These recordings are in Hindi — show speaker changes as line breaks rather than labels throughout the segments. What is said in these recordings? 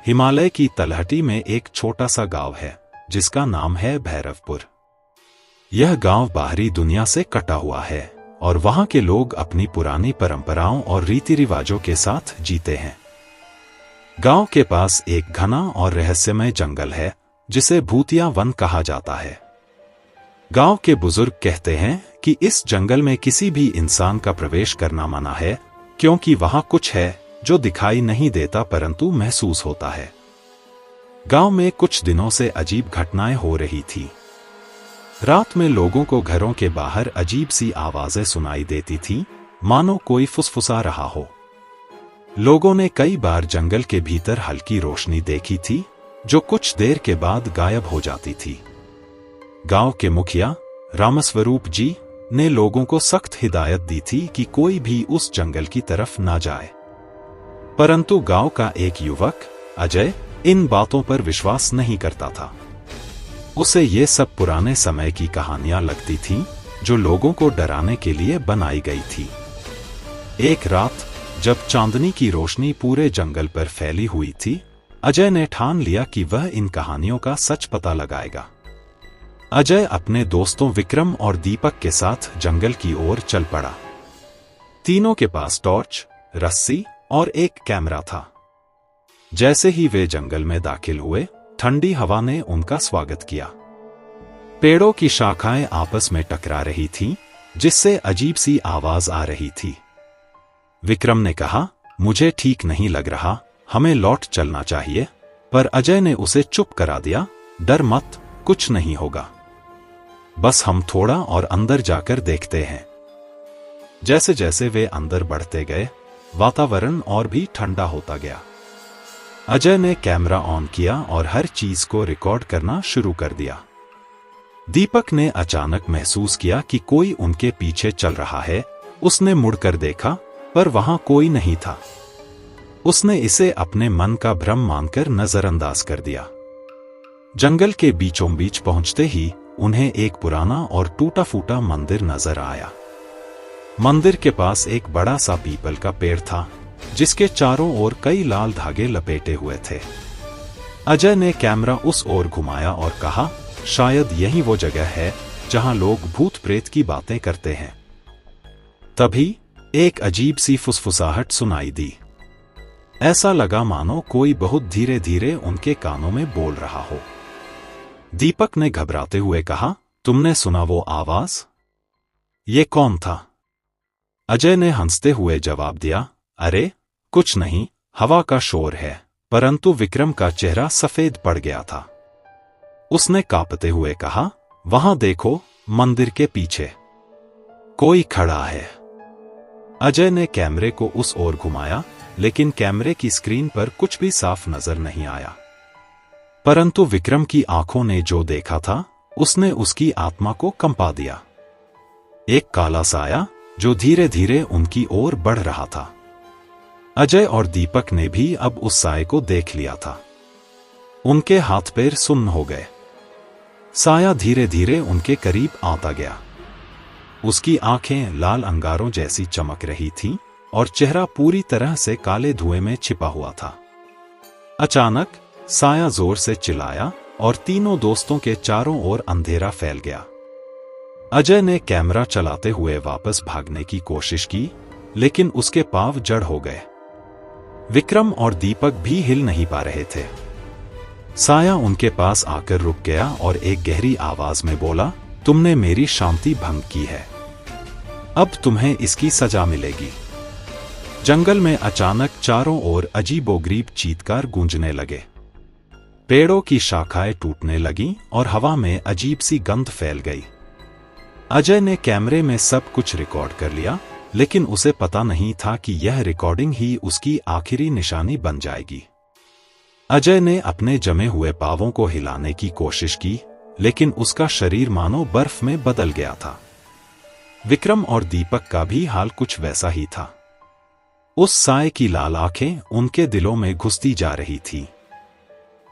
हिमालय की तलहटी में एक छोटा सा गांव है जिसका नाम है भैरवपुर। यह गांव बाहरी दुनिया से कटा हुआ है और वहां के लोग अपनी पुरानी परंपराओं और रीति रिवाजों के साथ जीते हैं। गांव के पास एक घना और रहस्यमय जंगल है जिसे भूतिया वन कहा जाता है। गांव के बुजुर्ग कहते हैं कि इस जंगल में किसी भी इंसान का प्रवेश करना मना है, क्योंकि वहां कुछ है जो दिखाई नहीं देता परंतु महसूस होता है। गांव में कुछ दिनों से अजीब घटनाएं हो रही थी। रात में लोगों को घरों के बाहर अजीब सी आवाजें सुनाई देती थीं, मानो कोई फुसफुसा रहा हो। लोगों ने कई बार जंगल के भीतर हल्की रोशनी देखी थी जो कुछ देर के बाद गायब हो जाती थी। गांव के मुखिया रामस्वरूप जी ने लोगों को सख्त हिदायत दी थी कि कोई भी उस जंगल की तरफ ना जाए, परंतु गांव का एक युवक अजय इन बातों पर विश्वास नहीं करता था। उसे ये सब पुराने समय की कहानियां लगती थीं जो लोगों को डराने के लिए बनाई गई थी। एक रात जब चांदनी की रोशनी पूरे जंगल पर फैली हुई थी, अजय ने ठान लिया कि वह इन कहानियों का सच पता लगाएगा। अजय अपने दोस्तों विक्रम और दीपक के साथ जंगल की ओर चल पड़ा। तीनों के पास टॉर्च, रस्सी और एक कैमरा था। जैसे ही वे जंगल में दाखिल हुए, ठंडी हवा ने उनका स्वागत किया। पेड़ों की शाखाएं आपस में टकरा रही थीं, जिससे अजीब सी आवाज आ रही थी। विक्रम ने कहा, मुझे ठीक नहीं लग रहा, हमें लौट चलना चाहिए, पर अजय ने उसे चुप करा दिया। डर मत, कुछ नहीं होगा, बस हम थोड़ा और अंदर जाकर देखते हैं। जैसे जैसे वे अंदर बढ़ते गए, वातावरण और भी ठंडा होता गया। अजय ने कैमरा ऑन किया और हर चीज को रिकॉर्ड करना शुरू कर दिया। दीपक ने अचानक महसूस किया कि कोई उनके पीछे चल रहा है। उसने मुड़कर देखा, पर वहां कोई नहीं था। उसने इसे अपने मन का भ्रम मानकर नजरअंदाज कर दिया। जंगल के बीचों बीच पहुंचते ही उन्हें एक पुराना और टूटा फूटा मंदिर नजर आया। मंदिर के पास एक बड़ा सा पीपल का पेड़ था जिसके चारों ओर कई लाल धागे लपेटे हुए थे। अजय ने कैमरा उस ओर घुमाया और कहा, शायद यही वो जगह है जहां लोग भूत प्रेत की बातें करते हैं। तभी एक अजीब सी फुसफुसाहट सुनाई दी। ऐसा लगा मानो कोई बहुत धीरे धीरे उनके कानों में बोल रहा हो। दीपक ने घबराते हुए कहा, तुमने सुना वो आवाज? ये कौन था? अजय ने हंसते हुए जवाब दिया, अरे कुछ नहीं, हवा का शोर है। परंतु विक्रम का चेहरा सफेद पड़ गया था। उसने कांपते हुए कहा, वहां देखो, मंदिर के पीछे कोई खड़ा है। अजय ने कैमरे को उस ओर घुमाया, लेकिन कैमरे की स्क्रीन पर कुछ भी साफ नजर नहीं आया। परंतु विक्रम की आंखों ने जो देखा था, उसने उसकी आत्मा को कंपा दिया। एक काला साया जो धीरे धीरे उनकी ओर बढ़ रहा था। अजय और दीपक ने भी अब उस साये को देख लिया था। उनके हाथ पैर सुन्न हो गए। साया धीरे धीरे उनके करीब आता गया। उसकी आंखें लाल अंगारों जैसी चमक रही थीं और चेहरा पूरी तरह से काले धुएं में छिपा हुआ था। अचानक साया जोर से चिल्लाया और तीनों दोस्तों के चारों ओर अंधेरा फैल गया। अजय ने कैमरा चलाते हुए वापस भागने की कोशिश की, लेकिन उसके पांव जड़ हो गए। विक्रम और दीपक भी हिल नहीं पा रहे थे। साया उनके पास आकर रुक गया और एक गहरी आवाज में बोला, तुमने मेरी शांति भंग की है, अब तुम्हें इसकी सजा मिलेगी। जंगल में अचानक चारों ओर अजीबोगरीब चीत्कार गूंजने लगे। पेड़ों की शाखाएं टूटने लगीं और हवा में अजीब सी गंध फैल गई। अजय ने कैमरे में सब कुछ रिकॉर्ड कर लिया, लेकिन उसे पता नहीं था कि यह रिकॉर्डिंग ही उसकी आखिरी निशानी बन जाएगी। अजय ने अपने जमे हुए पांवों को हिलाने की कोशिश की, लेकिन उसका शरीर मानो बर्फ में बदल गया था। विक्रम और दीपक का भी हाल कुछ वैसा ही था। उस साये की लाल आंखें उनके दिलों में घुसती जा रही थी।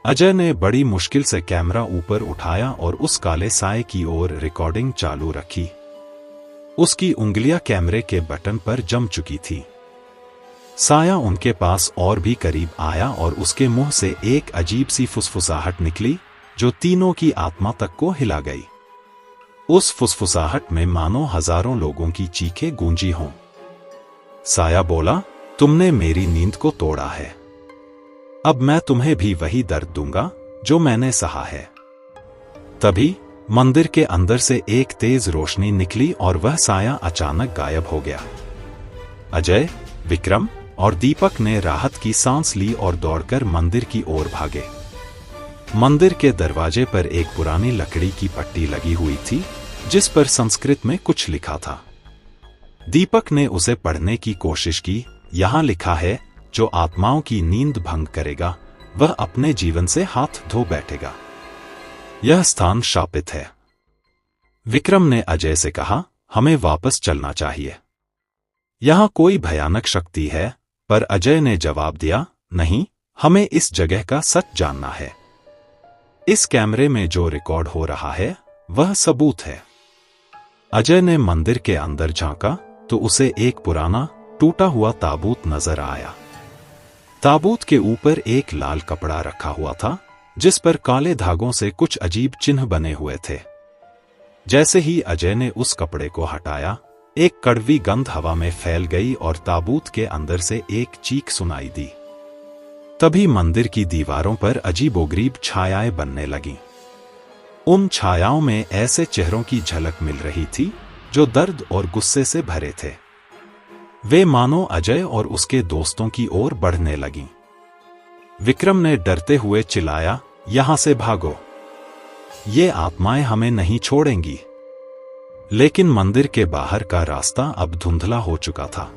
अजय ने बड़ी मुश्किल से कैमरा ऊपर उठाया और उस काले साये की ओर रिकॉर्डिंग चालू रखी। उसकी उंगलियां कैमरे के बटन पर जम चुकी थी। साया उनके पास और भी करीब आया और उसके मुंह से एक अजीब सी फुसफुसाहट निकली जो तीनों की आत्मा तक को हिला गई। उस फुसफुसाहट में मानो हजारों लोगों की चीखें गूंजी हों। साया बोला, तुमने मेरी नींद को तोड़ा है। अब मैं तुम्हें भी वही दर्द दूंगा जो मैंने सहा है। तभी मंदिर के अंदर से एक तेज रोशनी निकली और वह साया अचानक गायब हो गया। अजय, विक्रम और दीपक ने राहत की सांस ली और दौड़कर मंदिर की ओर भागे। मंदिर के दरवाजे पर एक पुरानी लकड़ी की पट्टी लगी हुई थी जिस पर संस्कृत में कुछ लिखा था। दीपक ने उसे पढ़ने की कोशिश की। यहां लिखा है, जो आत्माओं की नींद भंग करेगा वह अपने जीवन से हाथ धो बैठेगा। यह स्थान शापित है। विक्रम ने अजय से कहा, हमें वापस चलना चाहिए। यहां कोई भयानक शक्ति है। पर अजय ने जवाब दिया, नहीं, हमें इस जगह का सच जानना है। इस कैमरे में जो रिकॉर्ड हो रहा है वह सबूत है। अजय ने मंदिर के अंदर झांका तो उसे एक पुराना टूटा हुआ ताबूत नजर आया। ताबूत के ऊपर एक लाल कपड़ा रखा हुआ था जिस पर काले धागों से कुछ अजीब चिन्ह बने हुए थे। जैसे ही अजय ने उस कपड़े को हटाया, एक कड़वी गंध हवा में फैल गई और ताबूत के अंदर से एक चीख सुनाई दी। तभी मंदिर की दीवारों पर अजीबोगरीब छायाएं बनने लगीं। उन छायाओं में ऐसे चेहरों की झलक मिल रही थी जो दर्द और गुस्से से भरे थे। वे मानो अजय और उसके दोस्तों की ओर बढ़ने लगीं। विक्रम ने डरते हुए चिल्लाया, यहां से भागो, ये आत्माएं हमें नहीं छोड़ेंगी। लेकिन मंदिर के बाहर का रास्ता अब धुंधला हो चुका था।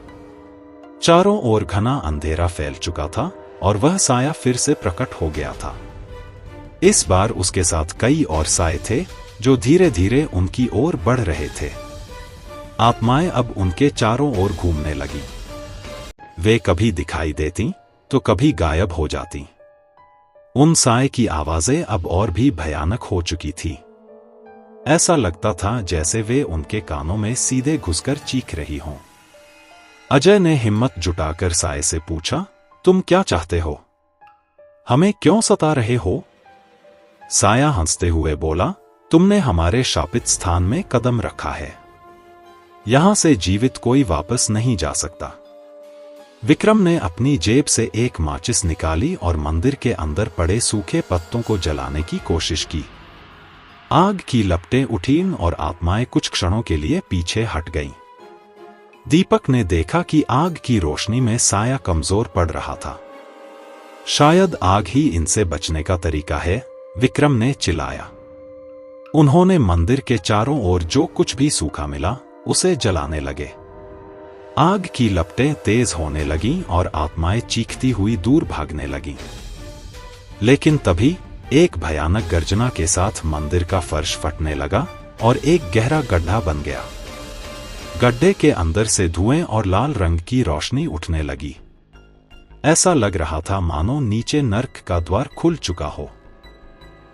चारों ओर घना अंधेरा फैल चुका था और वह साया फिर से प्रकट हो गया था। इस बार उसके साथ कई और साए थे जो धीरे धीरे उनकी ओर बढ़ रहे थे। आत्माएं अब उनके चारों ओर घूमने लगीं। वे कभी दिखाई देती तो कभी गायब हो जाती। उन साए की आवाजें अब और भी भयानक हो चुकी थी। ऐसा लगता था जैसे वे उनके कानों में सीधे घुसकर चीख रही हों। अजय ने हिम्मत जुटाकर साए से पूछा, तुम क्या चाहते हो? हमें क्यों सता रहे हो? साया हंसते हुए बोला, तुमने हमारे शापित स्थान में कदम रखा है। यहां से जीवित कोई वापस नहीं जा सकता। विक्रम ने अपनी जेब से एक माचिस निकाली और मंदिर के अंदर पड़े सूखे पत्तों को जलाने की कोशिश की। आग की लपटें उठीं और आत्माएं कुछ क्षणों के लिए पीछे हट गईं। दीपक ने देखा कि आग की रोशनी में साया कमजोर पड़ रहा था। शायद आग ही इनसे बचने का तरीका है, विक्रम ने चिल्लाया। उन्होंने मंदिर के चारों ओर जो कुछ भी सूखा मिला उसे जलाने लगे। आग की लपटें तेज होने लगीं और आत्माएं चीखती हुई दूर भागने लगीं। लेकिन तभी एक भयानक गर्जना के साथ मंदिर का फर्श फटने लगा और एक गहरा गड्ढा बन गया। गड्ढे के अंदर से धुएं और लाल रंग की रोशनी उठने लगी। ऐसा लग रहा था मानो नीचे नर्क का द्वार खुल चुका हो।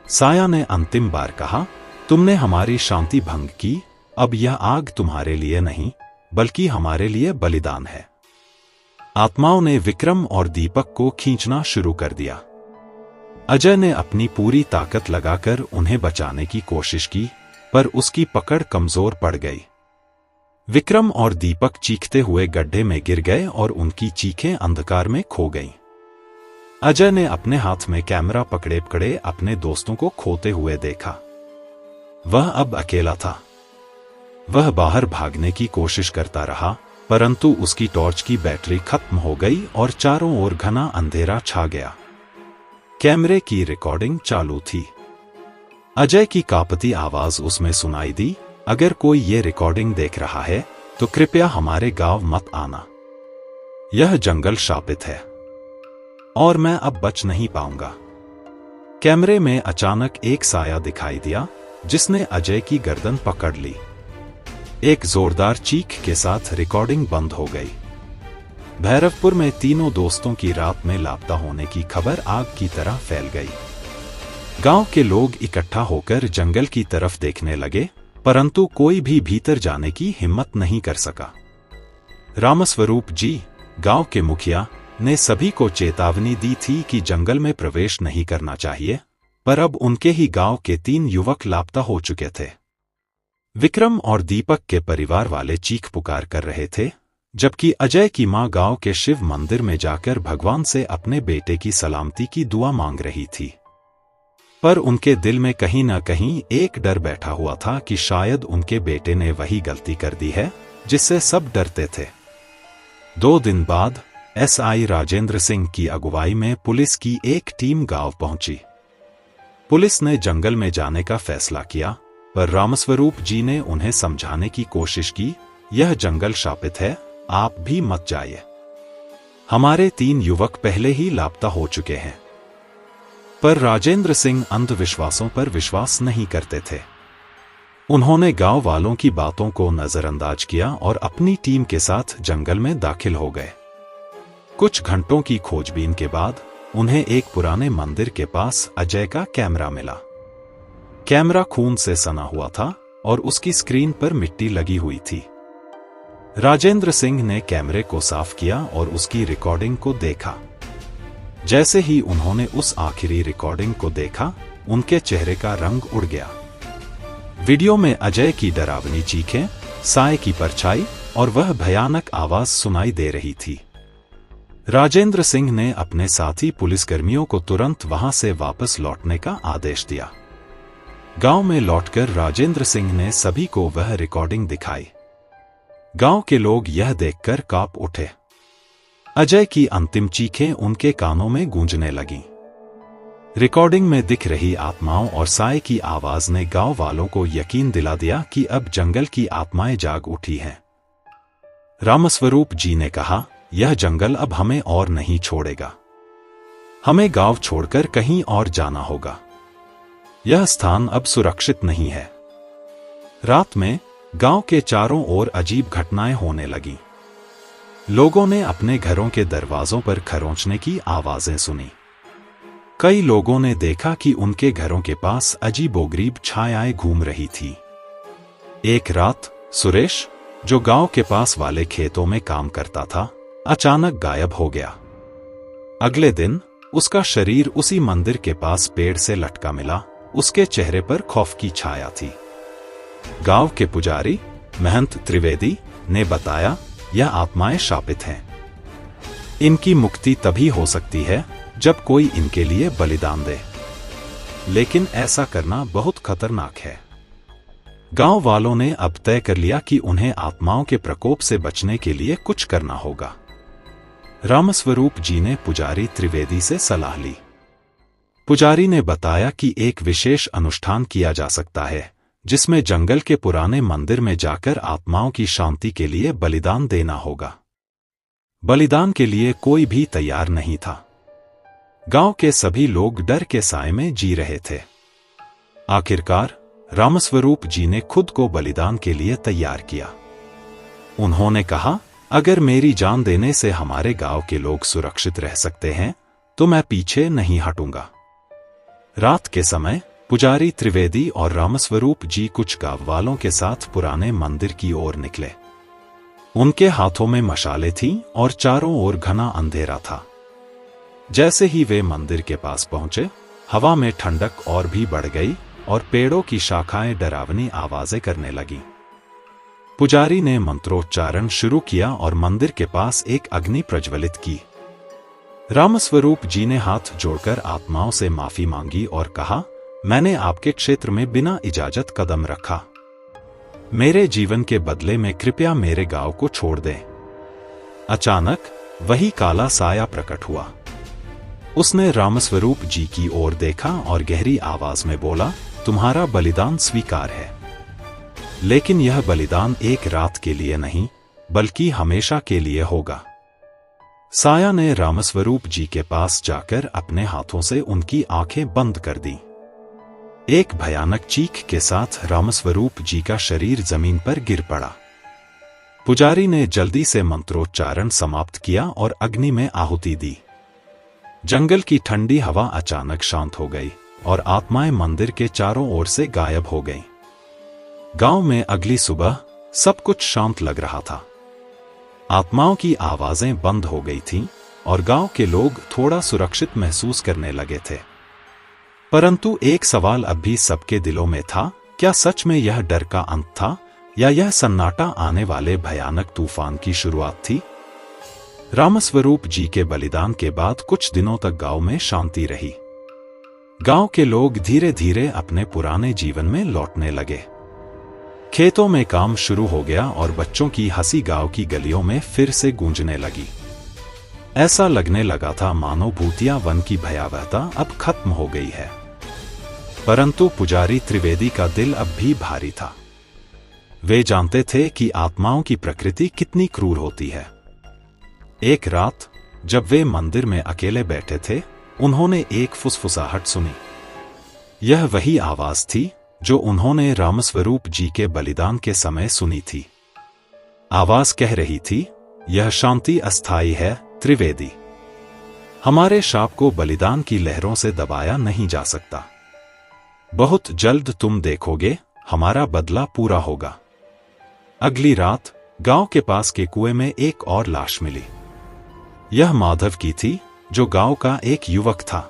साया ने अंतिम बार कहा, तुमने हमारी शांति भंग की। अब यह आग तुम्हारे लिए नहीं बल्कि हमारे लिए बलिदान है। आत्माओं ने विक्रम और दीपक को खींचना शुरू कर दिया। अजय ने अपनी पूरी ताकत लगाकर उन्हें बचाने की कोशिश की, पर उसकी पकड़ कमजोर पड़ गई। विक्रम और दीपक चीखते हुए गड्ढे में गिर गए और उनकी चीखें अंधकार में खो गईं। अजय ने अपने हाथ में कैमरा पकड़े पकड़े अपने दोस्तों को खोते हुए देखा। वह अब अकेला था। वह बाहर भागने की कोशिश करता रहा, परंतु उसकी टॉर्च की बैटरी खत्म हो गई और चारों ओर घना अंधेरा छा गया। कैमरे की रिकॉर्डिंग चालू थी। अजय की कांपती आवाज उसमें सुनाई दी, अगर कोई ये रिकॉर्डिंग देख रहा है तो कृपया हमारे गांव मत आना। यह जंगल शापित है और मैं अब बच नहीं पाऊंगा। कैमरे में अचानक एक साया दिखाई दिया जिसने अजय की गर्दन पकड़ ली। एक जोरदार चीख के साथ रिकॉर्डिंग बंद हो गई। भैरवपुर में तीनों दोस्तों की रात में लापता होने की खबर आग की तरह फैल गई। गांव के लोग इकट्ठा होकर जंगल की तरफ देखने लगे, परंतु कोई भी भीतर जाने की हिम्मत नहीं कर सका। रामस्वरूप जी, गांव के मुखिया ने सभी को चेतावनी दी थी कि जंगल में प्रवेश नहीं करना चाहिए, पर अब उनके ही गांव के 3 युवक लापता हो चुके थे। विक्रम और दीपक के परिवार वाले चीख पुकार कर रहे थे, जबकि अजय की मां गांव के शिव मंदिर में जाकर भगवान से अपने बेटे की सलामती की दुआ मांग रही थी। पर उनके दिल में कहीं न कहीं एक डर बैठा हुआ था कि शायद उनके बेटे ने वही गलती कर दी है जिससे सब डरते थे। 2 दिन बाद एसआई राजेंद्र सिंह की अगुवाई में पुलिस की एक टीम गांव पहुंची। पुलिस ने जंगल में जाने का फैसला किया, पर रामस्वरूप जी ने उन्हें समझाने की कोशिश की, यह जंगल शापित है, आप भी मत जाइए। हमारे 3 युवक पहले ही लापता हो चुके हैं। पर राजेंद्र सिंह अंधविश्वासों पर विश्वास नहीं करते थे। उन्होंने गांव वालों की बातों को नजरअंदाज किया और अपनी टीम के साथ जंगल में दाखिल हो गए। कुछ घंटों की खोजबीन के बाद उन्हें एक पुराने मंदिर के पास अजय का कैमरा मिला। कैमरा खून से सना हुआ था और उसकी स्क्रीन पर मिट्टी लगी हुई थी। राजेंद्र सिंह ने कैमरे को साफ किया और उसकी रिकॉर्डिंग को देखा। जैसे ही उन्होंने उस आखिरी रिकॉर्डिंग को देखा, उनके चेहरे का रंग उड़ गया। वीडियो में अजय की डरावनी चीखें, साए की परछाई और वह भयानक आवाज सुनाई दे रही थी। राजेंद्र सिंह ने अपने साथी पुलिसकर्मियों को तुरंत वहां से वापस लौटने का आदेश दिया। गांव में लौटकर राजेंद्र सिंह ने सभी को वह रिकॉर्डिंग दिखाई। गांव के लोग यह देखकर कांप उठे। अजय की अंतिम चीखें उनके कानों में गूंजने लगीं। रिकॉर्डिंग में दिख रही आत्माओं और साए की आवाज ने गांव वालों को यकीन दिला दिया कि अब जंगल की आत्माएं जाग उठी हैं। रामस्वरूप जी ने कहा, यह जंगल अब हमें और नहीं छोड़ेगा। हमें गांव छोड़कर कहीं और जाना होगा। यह स्थान अब सुरक्षित नहीं है। रात में गांव के चारों ओर अजीब घटनाएं होने लगीं। लोगों ने अपने घरों के दरवाजों पर खरोंचने की आवाजें सुनी। कई लोगों ने देखा कि उनके घरों के पास अजीबोगरीब छायाएं घूम रही थी। एक रात सुरेश, जो गांव के पास वाले खेतों में काम करता था, अचानक गायब हो गया। अगले दिन उसका शरीर उसी मंदिर के पास पेड़ से लटका मिला। उसके चेहरे पर खौफ की छाया थी। गांव के पुजारी महंत त्रिवेदी ने बताया, यह आत्माएं शापित हैं। इनकी मुक्ति तभी हो सकती है जब कोई इनके लिए बलिदान दे, लेकिन ऐसा करना बहुत खतरनाक है। गांव वालों ने अब तय कर लिया कि उन्हें आत्माओं के प्रकोप से बचने के लिए कुछ करना होगा। रामस्वरूप जी ने पुजारी त्रिवेदी से सलाह ली। पुजारी ने बताया कि एक विशेष अनुष्ठान किया जा सकता है, जिसमें जंगल के पुराने मंदिर में जाकर आत्माओं की शांति के लिए बलिदान देना होगा। बलिदान के लिए कोई भी तैयार नहीं था। गांव के सभी लोग डर के साए में जी रहे थे। आखिरकार रामस्वरूप जी ने खुद को बलिदान के लिए तैयार किया। उन्होंने कहा, अगर मेरी जान देने से हमारे गांव के लोग सुरक्षित रह सकते हैं, तो मैं पीछे नहीं हटूंगा। रात के समय पुजारी त्रिवेदी और रामस्वरूप जी कुछ गांव वालों के साथ पुराने मंदिर की ओर निकले। उनके हाथों में मशालें थीं और चारों ओर घना अंधेरा था। जैसे ही वे मंदिर के पास पहुंचे, हवा में ठंडक और भी बढ़ गई और पेड़ों की शाखाएं डरावनी आवाजें करने लगीं। पुजारी ने मंत्रोच्चारण शुरू किया और मंदिर के पास एक अग्नि प्रज्वलित की। रामस्वरूप जी ने हाथ जोड़कर आत्माओं से माफी मांगी और कहा, मैंने आपके क्षेत्र में बिना इजाजत कदम रखा। मेरे जीवन के बदले में कृपया मेरे गांव को छोड़ दें। अचानक वही काला साया प्रकट हुआ। उसने रामस्वरूप जी की ओर देखा और गहरी आवाज में बोला, तुम्हारा बलिदान स्वीकार है, लेकिन यह बलिदान एक रात के लिए नहीं, बल्कि हमेशा के लिए होगा। साया ने रामस्वरूप जी के पास जाकर अपने हाथों से उनकी आंखें बंद कर दी। एक भयानक चीख के साथ रामस्वरूप जी का शरीर जमीन पर गिर पड़ा। पुजारी ने जल्दी से मंत्रोच्चारण समाप्त किया और अग्नि में आहुति दी। जंगल की ठंडी हवा अचानक शांत हो गई और आत्माएं मंदिर के चारों ओर से गायब हो गईं। गांव में अगली सुबह सब कुछ शांत लग रहा था। आत्माओं की आवाजें बंद हो गई थीं और गांव के लोग थोड़ा सुरक्षित महसूस करने लगे थे। परंतु एक सवाल अब भी सबके दिलों में था, क्या सच में यह डर का अंत था या यह सन्नाटा आने वाले भयानक तूफान की शुरुआत थी? रामस्वरूप जी के बलिदान के बाद कुछ दिनों तक गांव में शांति रही। गांव के लोग धीरे धीरे अपने पुराने जीवन में लौटने लगे। खेतों में काम शुरू हो गया और बच्चों की हंसी गांव की गलियों में फिर से गूंजने लगी। ऐसा लगने लगा था मानो भूतिया वन की भयावहता अब खत्म हो गई है। परंतु पुजारी त्रिवेदी का दिल अब भी भारी था। वे जानते थे कि आत्माओं की प्रकृति कितनी क्रूर होती है। एक रात जब वे मंदिर में अकेले बैठे थे, उन्होंने एक फुसफुसाहट सुनी। यह वही आवाज थी जो उन्होंने रामस्वरूप जी के बलिदान के समय सुनी थी। आवाज कह रही थी, यह शांति अस्थायी है त्रिवेदी। हमारे शाप को बलिदान की लहरों से दबाया नहीं जा सकता। बहुत जल्द तुम देखोगे, हमारा बदला पूरा होगा। अगली रात गांव के पास के कुएं में एक और लाश मिली। यह माधव की थी, जो गांव का एक युवक था।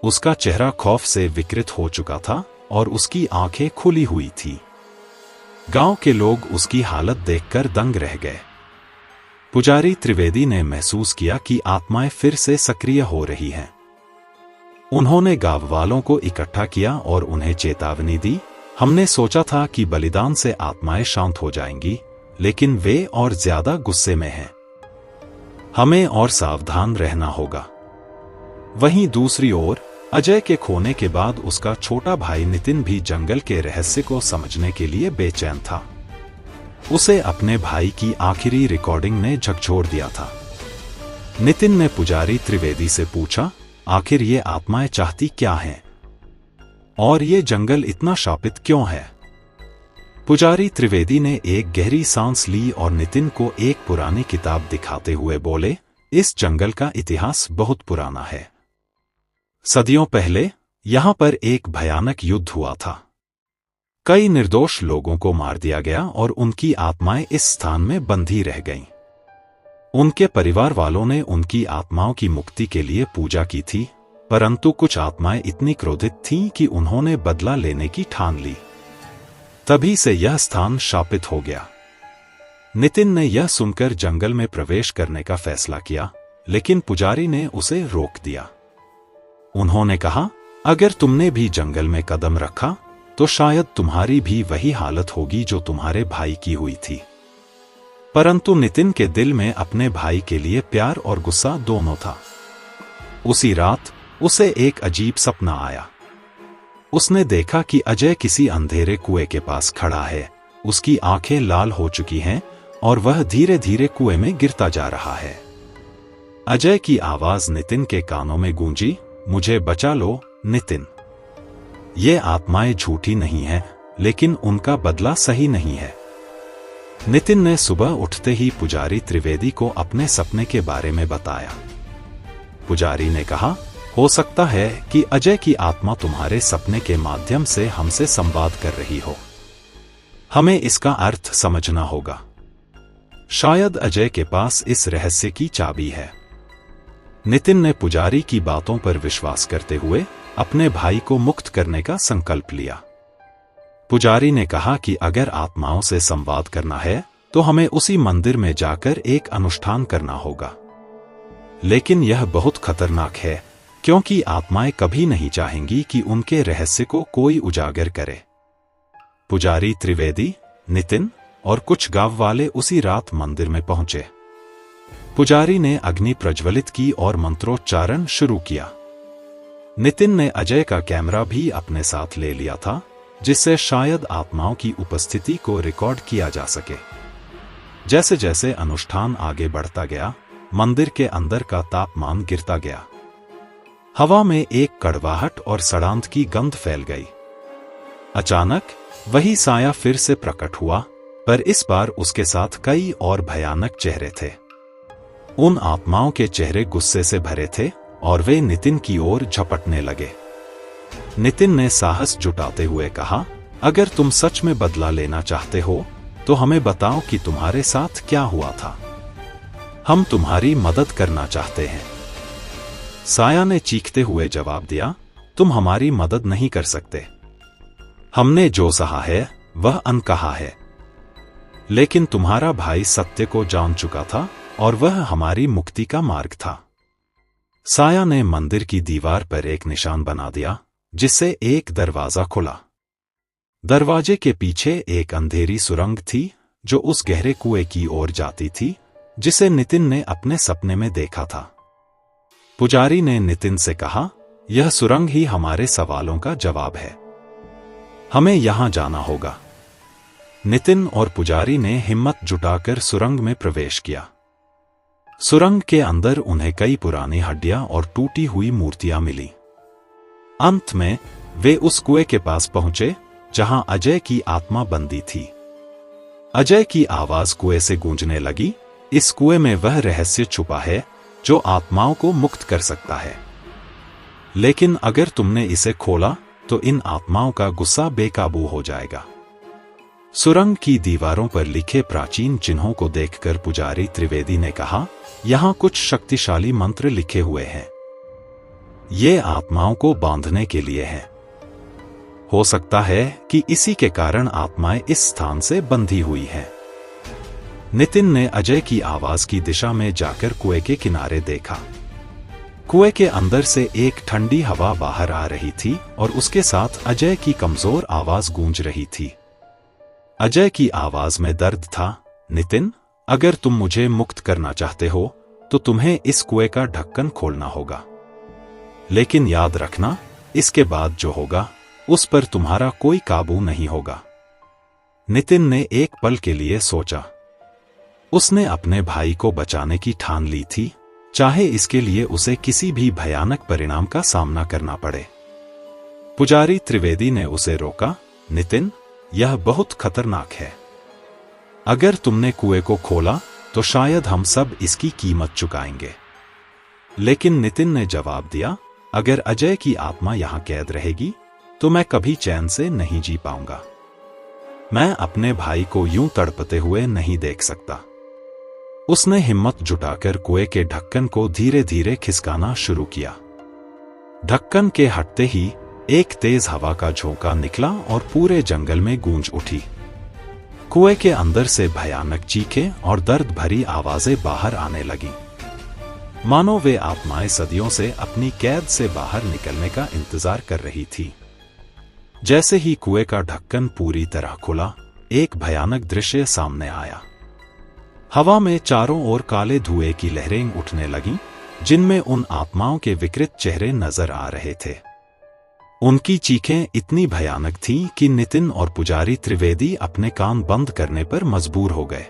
उसका चेहरा खौफ से विकृत हो चुका था और उसकी आंखें खुली हुई थी। गांव के लोग उसकी हालत देखकर दंग रह गए। पुजारी त्रिवेदी ने महसूस किया कि आत्माएं फिर से सक्रिय हो रही हैं। उन्होंने गांव वालों को इकट्ठा किया और उन्हें चेतावनी दी। हमने सोचा था कि बलिदान से आत्माएं शांत हो जाएंगी, लेकिन वे और ज्यादा गुस्से में हैं। हमें और सावधान रहना होगा। वहीं दूसरी ओर अजय के खोने के बाद उसका छोटा भाई नितिन भी जंगल के रहस्य को समझने के लिए बेचैन था। उसे अपने भाई की आखिरी रिकॉर्डिंग ने झकझोर दिया था। नितिन ने पुजारी त्रिवेदी से पूछा, आखिर ये आत्माएं चाहती क्या हैं? और ये जंगल इतना शापित क्यों है? पुजारी त्रिवेदी ने एक गहरी सांस ली और नितिन को एक पुरानी किताब दिखाते हुए बोले, इस जंगल का इतिहास बहुत पुराना है। सदियों पहले यहां पर एक भयानक युद्ध हुआ था। कई निर्दोष लोगों को मार दिया गया और उनकी आत्माएं इस स्थान में बंधी रह गईं। उनके परिवार वालों ने उनकी आत्माओं की मुक्ति के लिए पूजा की थी, परंतु कुछ आत्माएं इतनी क्रोधित थीं कि उन्होंने बदला लेने की ठान ली। तभी से यह स्थान शापित हो गया। नितिन ने यह सुनकर जंगल में प्रवेश करने का फैसला किया, लेकिन पुजारी ने उसे रोक दिया। उन्होंने कहा, अगर तुमने भी जंगल में कदम रखा तो शायद तुम्हारी भी वही हालत होगी जो तुम्हारे भाई की हुई थी। परंतु नितिन के दिल में अपने भाई के लिए प्यार और गुस्सा दोनों था। उसी रात उसे एक अजीब सपना आया। उसने देखा कि अजय किसी अंधेरे कुएं के पास खड़ा है। उसकी आंखें लाल हो चुकी हैं और वह धीरे धीरे कुएं में गिरता जा रहा है। अजय की आवाज नितिन के कानों में गूंजी, मुझे बचा लो नितिन। ये आत्माएं झूठी नहीं हैं, लेकिन उनका बदला सही नहीं है। नितिन ने सुबह उठते ही पुजारी त्रिवेदी को अपने सपने के बारे में बताया। पुजारी ने कहा, हो सकता है कि अजय की आत्मा तुम्हारे सपने के माध्यम से हमसे संवाद कर रही हो। हमें इसका अर्थ समझना होगा। शायद अजय के पास इस रहस्य की चाबी है। नितिन ने पुजारी की बातों पर विश्वास करते हुए अपने भाई को मुक्त करने का संकल्प लिया। पुजारी ने कहा कि अगर आत्माओं से संवाद करना है तो हमें उसी मंदिर में जाकर एक अनुष्ठान करना होगा। लेकिन यह बहुत खतरनाक है, क्योंकि आत्माएं कभी नहीं चाहेंगी कि उनके रहस्य को कोई उजागर करे। पुजारी त्रिवेदी, नितिन और कुछ गांव वाले उसी रात मंदिर में पहुंचे। पुजारी ने अग्नि प्रज्वलित की और मंत्रोच्चारण शुरू किया। नितिन ने अजय का कैमरा भी अपने साथ ले लिया था, जिससे शायद आत्माओं की उपस्थिति को रिकॉर्ड किया जा सके। जैसे जैसे अनुष्ठान आगे बढ़ता गया, मंदिर के अंदर का तापमान गिरता गया। हवा में एक कड़वाहट और सड़ांध की गंध फैल गई। अचानक वही साया फिर से प्रकट हुआ, पर इस बार उसके साथ कई और भयानक चेहरे थे। उन आत्माओं के चेहरे गुस्से से भरे थे और वे नितिन की ओर झपटने लगे। नितिन ने साहस जुटाते हुए कहा, अगर तुम सच में बदला लेना चाहते हो तो हमें बताओ कि तुम्हारे साथ क्या हुआ था। हम तुम्हारी मदद करना चाहते हैं। साया ने चीखते हुए जवाब दिया, तुम हमारी मदद नहीं कर सकते। हमने जो सहा है वह अनकहा है। लेकिन तुम्हारा भाई सत्य को जान चुका था और वह हमारी मुक्ति का मार्ग था। साया ने मंदिर की दीवार पर एक निशान बना दिया, जिससे एक दरवाजा खुला। दरवाजे के पीछे एक अंधेरी सुरंग थी जो उस गहरे कुएं की ओर जाती थी जिसे नितिन ने अपने सपने में देखा था। पुजारी ने नितिन से कहा, यह सुरंग ही हमारे सवालों का जवाब है। हमें यहां जाना होगा। नितिन और पुजारी ने हिम्मत जुटाकर सुरंग में प्रवेश किया। सुरंग के अंदर उन्हें कई पुरानी हड्डियां और टूटी हुई मूर्तियां मिली। अंत में वे उस कुएं के पास पहुंचे जहां अजय की आत्मा बंदी थी। अजय की आवाज कुएं से गूंजने लगी, इस कुएं में वह रहस्य छुपा है जो आत्माओं को मुक्त कर सकता है। लेकिन अगर तुमने इसे खोला तो इन आत्माओं का गुस्सा बेकाबू हो जाएगा। सुरंग की दीवारों पर लिखे प्राचीन चिन्हों को देखकर पुजारी त्रिवेदी ने कहा, यहां कुछ शक्तिशाली मंत्र लिखे हुए हैं। ये आत्माओं को बांधने के लिए है। हो सकता है कि इसी के कारण आत्माएं इस स्थान से बंधी हुई हैं। नितिन ने अजय की आवाज की दिशा में जाकर कुएं के किनारे देखा। कुएं के अंदर से एक ठंडी हवा बाहर आ रही थी और उसके साथ अजय की कमजोर आवाज गूंज रही थी। अजय की आवाज में दर्द था, नितिन, अगर तुम मुझे मुक्त करना चाहते हो तो तुम्हें इस कुएं का ढक्कन खोलना होगा। लेकिन याद रखना, इसके बाद जो होगा उस पर तुम्हारा कोई काबू नहीं होगा। नितिन ने एक पल के लिए सोचा। उसने अपने भाई को बचाने की ठान ली थी, चाहे इसके लिए उसे किसी भी भयानक परिणाम का सामना करना पड़े। पुजारी त्रिवेदी ने उसे रोका, नितिन, यह बहुत खतरनाक है। अगर तुमने कुएं को खोला तो शायद हम सब इसकी कीमत चुकाएंगे। लेकिन नितिन ने जवाब दिया, अगर अजय की आत्मा यहां कैद रहेगी तो मैं कभी चैन से नहीं जी पाऊंगा। मैं अपने भाई को यूं तड़पते हुए नहीं देख सकता। उसने हिम्मत जुटाकर कुएं के ढक्कन को धीरे धीरे खिसकाना शुरू किया। ढक्कन के हटते ही एक तेज हवा का झोंका निकला और पूरे जंगल में गूंज उठी। कुएं के अंदर से भयानक चीखें और दर्द भरी आवाजें बाहर आने लगीं, मानो वे आत्माएं सदियों से अपनी कैद से बाहर निकलने का इंतजार कर रही थी। जैसे ही कुएं का ढक्कन पूरी तरह खुला, एक भयानक दृश्य सामने आया। हवा में चारों ओर काले धुएं की लहरें उठने लगीं, जिनमें उन आत्माओं के विकृत चेहरे नजर आ रहे थे। उनकी चीखें इतनी भयानक थीं कि नितिन और पुजारी त्रिवेदी अपने कान बंद करने पर मजबूर हो गए।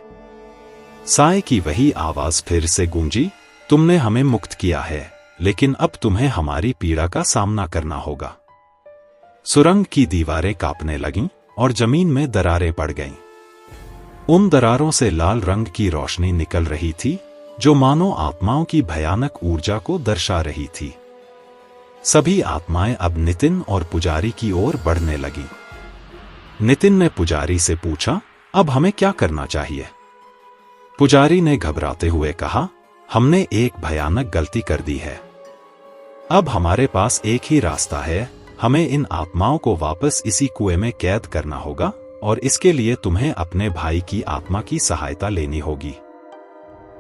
साय की वही आवाज फिर से गूंजी, तुमने हमें मुक्त किया है, लेकिन अब तुम्हें हमारी पीड़ा का सामना करना होगा। सुरंग की दीवारें कांपने लगीं और जमीन में दरारें पड़ गईं। उन दरारों से लाल रंग की रोशनी निकल रही थी, जो मानो आत्माओं की भयानक ऊर्जा को दर्शा रही थी। सभी आत्माएं अब नितिन और पुजारी की ओर बढ़ने लगीं। नितिन ने पुजारी से पूछा, अब हमें क्या करना चाहिए? पुजारी ने घबराते हुए कहा, हमने एक भयानक गलती कर दी है। अब हमारे पास एक ही रास्ता है, हमें इन आत्माओं को वापस इसी कुएं में कैद करना होगा और इसके लिए तुम्हें अपने भाई की आत्मा की सहायता लेनी होगी।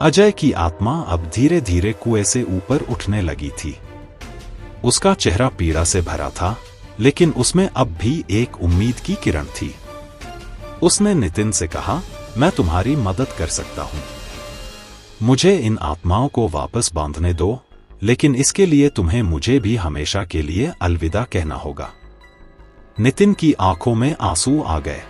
अजय की आत्मा अब धीरे धीरे कुएं से ऊपर उठने लगी थी। उसका चेहरा पीड़ा से भरा था, लेकिन उसमें अब भी एक उम्मीद की किरण थी। उसने नितिन से कहा, मैं तुम्हारी मदद कर सकता हूं। मुझे इन आत्माओं को वापस बांधने दो, लेकिन इसके लिए तुम्हें मुझे भी हमेशा के लिए अलविदा कहना होगा। नितिन की आंखों में आंसू आ गए।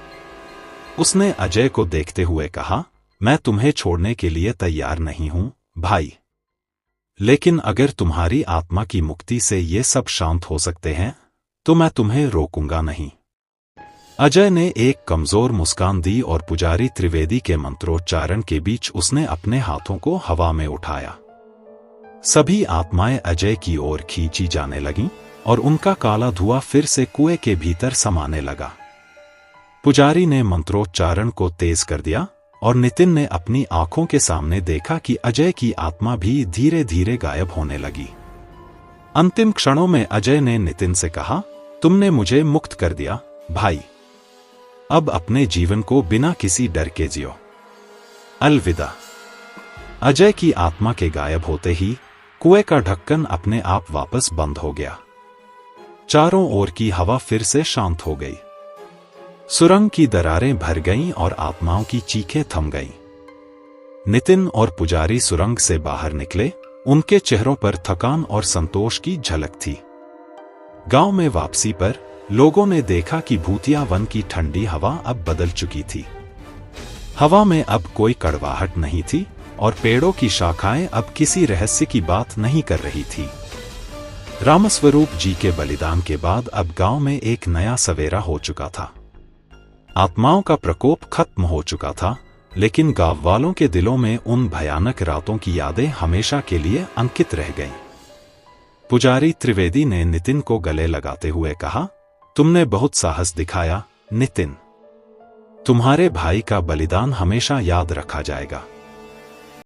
उसने अजय को देखते हुए कहा, मैं तुम्हें छोड़ने के लिए तैयार नहीं हूं, भाई। लेकिन अगर तुम्हारी आत्मा की मुक्ति से ये सब शांत हो सकते हैं, तो मैं तुम्हें रोकूंगा नहीं। अजय ने एक कमजोर मुस्कान दी और पुजारी त्रिवेदी के मंत्रोच्चारण के बीच उसने अपने हाथों को हवा में उठाया। सभी आत्माएं अजय की ओर खींची जाने लगीं और उनका काला धुआं फिर से कुएं के भीतर समाने लगा। पुजारी ने मंत्रोच्चारण को तेज कर दिया और नितिन ने अपनी आंखों के सामने देखा कि अजय की आत्मा भी धीरे धीरे गायब होने लगी। अंतिम क्षणों में अजय ने नितिन से कहा, तुमने मुझे मुक्त कर दिया भाई। अब अपने जीवन को बिना किसी डर के जियो। अलविदा। अजय की आत्मा के गायब होते ही कुएं का ढक्कन अपने आप वापस बंद हो गया। चारों ओर की हवा फिर से शांत हो गई। सुरंग की दरारें भर गईं और आत्माओं की चीखें थम गईं। नितिन और पुजारी सुरंग से बाहर निकले। उनके चेहरों पर थकान और संतोष की झलक थी। गांव में वापसी पर लोगों ने देखा कि भूतिया वन की ठंडी हवा अब बदल चुकी थी। हवा में अब कोई कड़वाहट नहीं थी और पेड़ों की शाखाएं अब किसी रहस्य की बात नहीं कर रही थी। रामस्वरूप जी के बलिदान के बाद अब गांव में एक नया सवेरा हो चुका था। आत्माओं का प्रकोप खत्म हो चुका था, लेकिन गांव वालों के दिलों में उन भयानक रातों की यादें हमेशा के लिए अंकित रह गईं। पुजारी त्रिवेदी ने नितिन को गले लगाते हुए कहा, तुमने बहुत साहस दिखाया नितिन। तुम्हारे भाई का बलिदान हमेशा याद रखा जाएगा।